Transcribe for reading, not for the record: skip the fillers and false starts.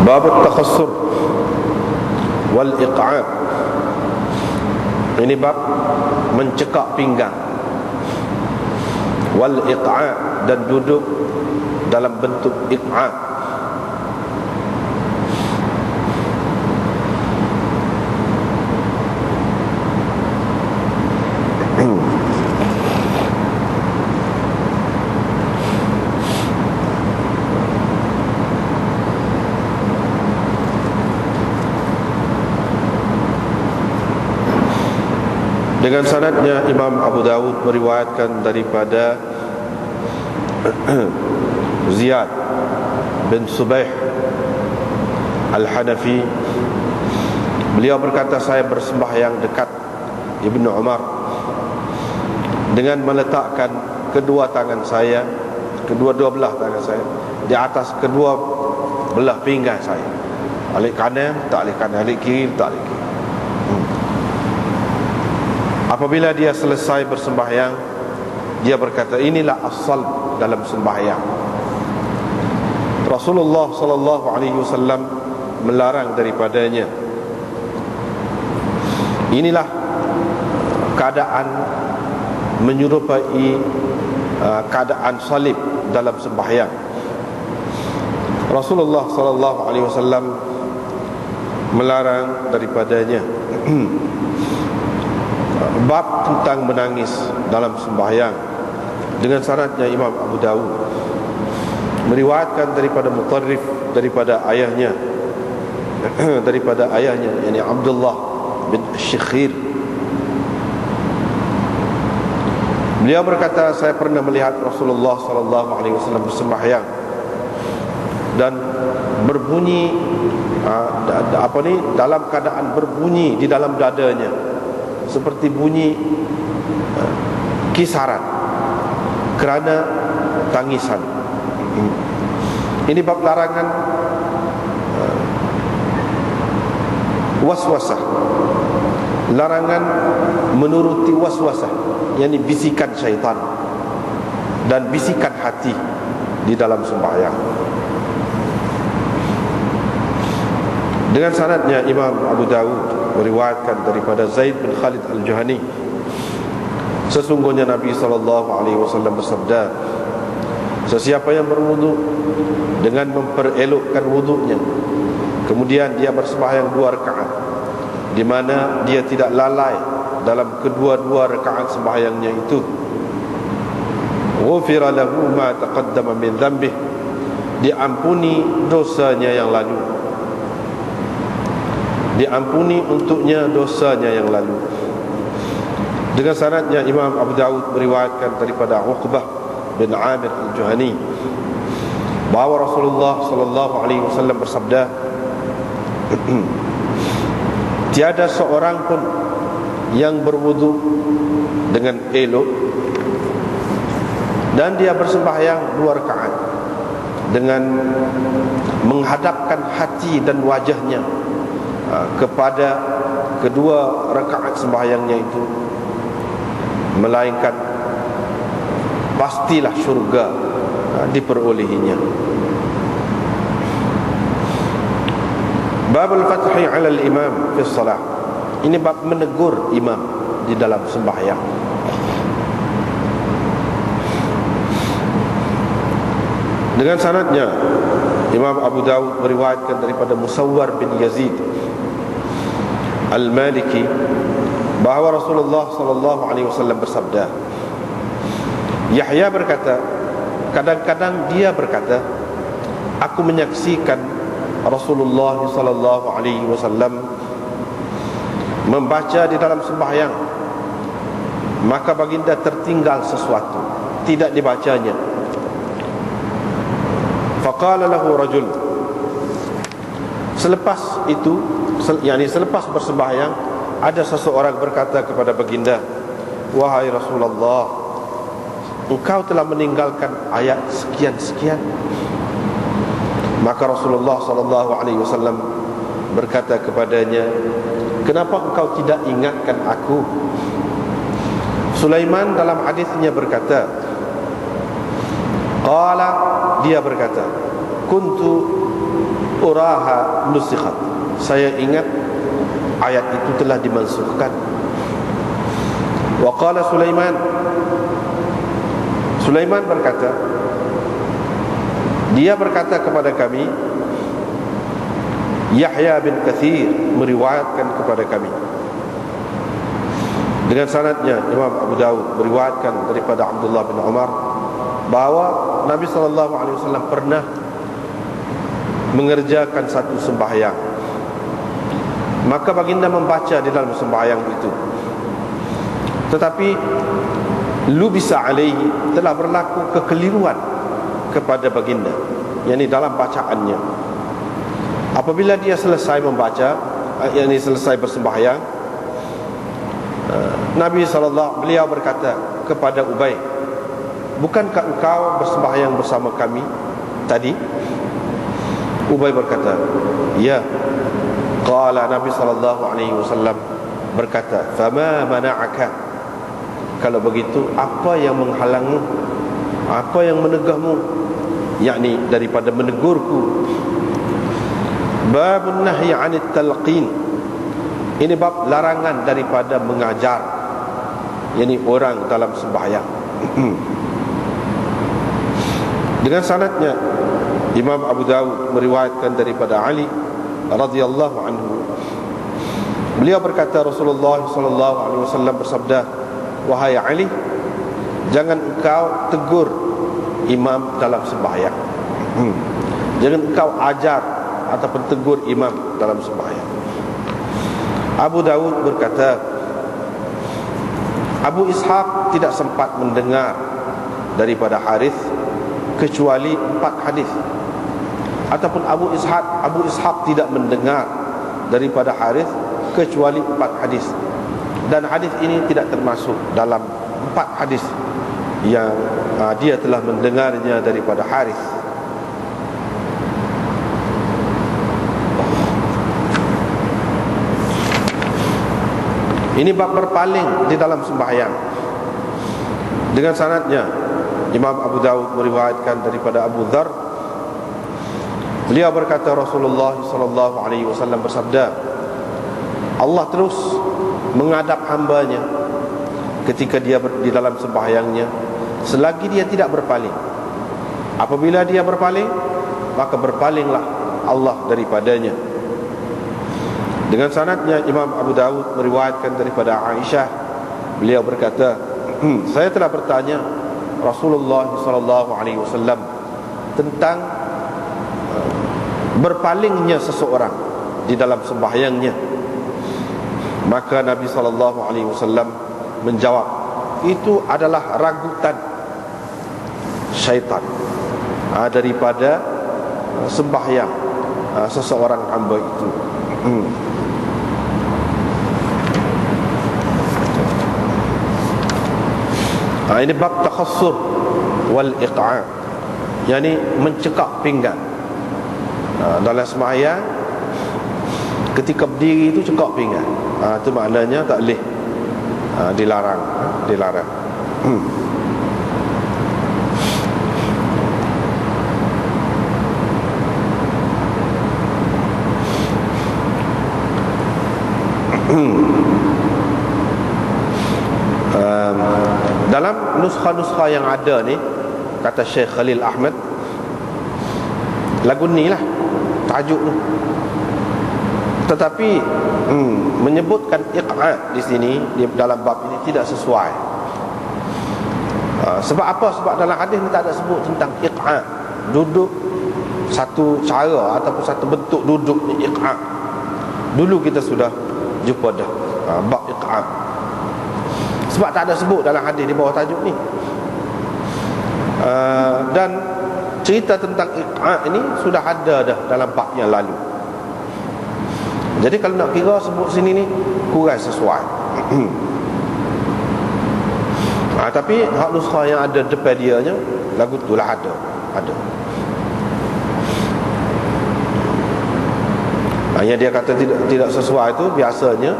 Bab at-takhassur wal iq'ab. Ini bab mencekak pinggang. Wal iq'ab, dan duduk dalam bentuk iq'ab. Dengan sanadnya Imam Abu Dawud meriwayatkan daripada Ziyad bin Subaih Al-Hanafi. Beliau berkata, saya bersembahyang dekat Ibnu Umar dengan meletakkan kedua tangan saya, kedua-dua belah tangan saya di atas kedua belah pinggang saya. Alik kanan, tak alik kanan, alik kiri, tak alik kiri. Apabila dia selesai bersembahyang, dia berkata, inilah asal dalam sembahyang. Rasulullah sallallahu alaihi wasallam melarang daripadanya. Inilah keadaan menyerupai keadaan salib dalam sembahyang. Rasulullah sallallahu alaihi wasallam melarang daripadanya. Bab tentang menangis dalam sembahyang. Dengan sanadnya Imam Abu Dawud meriwayatkan daripada Mutarrif, daripada ayahnya yakni Abdullah bin Syikhir. Beliau berkata, saya pernah melihat Rasulullah sallallahu alaihi wasallam bersembahyang dan berbunyi dalam keadaan berbunyi di dalam dadanya seperti bunyi kisaran kerana tangisan. Ini bab larangan waswasah, larangan menuruti waswasah, yakni bisikan syaitan dan bisikan hati di dalam sembahyang. Dengan sanadnya Imam Abu Dawud meriwayatkan daripada Zaid bin Khalid Al-Juhani, sesungguhnya Nabi SAW bersabda, sesiapa yang berwudu dengan memperelokkan wudunya, kemudian dia bersembahyang 2 rakaat, di mana dia tidak lalai dalam kedua-dua rakaat sembahyangnya itu, ghufira lahu ma taqaddama min dhanbih, diampuni dosanya yang lalu, diampuni untuknya dosanya yang lalu. Dengan sanadnya Imam Abu Dawud meriwayatkan daripada Uqbah bin Amir Al-Juhani bahawa Rasulullah sallallahu alaihi wasallam bersabda, tiada seorang pun yang berwudu dengan elok dan dia bersembahyang 2 rakaat dengan menghadapkan hati dan wajahnya kepada kedua rakaat sembahyangnya itu, melainkan pastilah syurga diperolehinya. Bab al-fathi 'ala al-imam fi shalah. Ini bab menegur imam di dalam sembahyang. Dengan sanadnya Imam Abu Dawud meriwayatkan daripada Musawwar bin Yazid Al-Maliki bahawa Rasulullah sallallahu alaihi wasallam bersabda, Yahya berkata, kadang-kadang dia berkata, aku menyaksikan Rasulullah sallallahu alaihi wasallam membaca di dalam sembahyang, maka baginda tertinggal sesuatu, tidak dibacanya. Faqala lahu rajul, selepas itu, selepas bersembahyang, ada seseorang berkata kepada baginda, wahai Rasulullah, engkau telah meninggalkan ayat sekian-sekian. Maka Rasulullah sallallahu alaihi wasallam berkata kepadanya, kenapa engkau tidak ingatkan aku? Sulaiman dalam hadisnya berkata, qala, dia berkata, kuntu uraha nusikhat. Saya ingat ayat itu telah dimansukhkan. Wa qala Sulaiman. Sulaiman berkata, dia berkata kepada kami, Yahya bin Kathir meriwayatkan kepada kami dengan sanadnya, Imam Abu Dawud meriwayatkan daripada Abdullah bin Umar bahawa Nabi SAW pernah mengerjakan satu sembahyang. Maka baginda membaca di dalam sembahyang itu, tetapi lubisa alaihi, telah berlaku kekeliruan kepada baginda, yakni dalam bacaannya. Apabila dia selesai membaca, yakni selesai bersembahyang, Nabi beliau berkata kepada Ubay, bukankah engkau bersembahyang bersama kami tadi? Ubay berkata, ya. Qala Nabi SAW berkata, fama mana'aka, kalau begitu apa yang menghalangmu, apa yang menegahmu, yakni daripada menegurku. Babun nahyi 'anit talqin, ini bab larangan daripada mengajar, yakni orang dalam sembahyang. Dengan sanadnya, Imam Abu Dawud meriwayatkan daripada Ali radhiyallahu anhu, beliau berkata, Rasulullah sallallahu alaihi wasallam bersabda, wahai Ali, jangan engkau tegur imam dalam sembahyang. Jangan engkau ajar ataupun tegur imam dalam sembahyang. Abu Dawud berkata, Abu Ishaq tidak sempat mendengar daripada Harith kecuali 4 hadis. Ataupun Abu Ishaq tidak mendengar daripada Harith kecuali 4 hadis. Dan hadis ini tidak termasuk dalam 4 hadis yang dia telah mendengarnya daripada Harith. Ini bab berpaling di dalam sembahyang. Dengan sanadnya, Imam Abu Dawud meriwayatkan daripada Abu Dzar, beliau berkata, Rasulullah SAW bersabda, Allah terus menghadap hambanya ketika dia di dalam sembahyangnya, selagi dia tidak berpaling. Apabila dia berpaling, maka berpalinglah Allah daripadanya. Dengan sanadnya, Imam Abu Dawud meriwayatkan daripada Aisyah, beliau berkata, saya telah bertanya Rasulullah SAW tentang berpalingnya seseorang di dalam sembahyangnya. Maka Nabi SAW menjawab, itu adalah ragutan syaitan daripada sembahyang seseorang hamba itu. Ini bab takhassur wal iq'a', yakni mencekak pinggang. Dalam sembahyang ketika berdiri itu cekak pinggang, itu maknanya tak boleh, dilarang. Dalam nuskha-nuskha yang ada ni, kata Syekh Khalil Ahmad, lagu ni lah tajuk ni, tetapi menyebutkan iq'a' di sini, di dalam bab ini tidak sesuai. Sebab apa? Sebab dalam hadis ni tak ada sebut tentang iq'a', duduk satu cara ataupun satu bentuk duduk ni iq'a'. Dulu kita sudah jumpa dah bab iq'a', sebab tak ada sebut dalam hadis di bawah tajuk ni. Dan cerita tentang iq'a' ini sudah ada dah dalam bab yang lalu. Jadi kalau nak kira sebut sini ni kurang sesuai. Tapi hak nuskha yang ada depan dia nya, lagu tu lah ada. Hanya dia kata tidak sesuai tu biasanya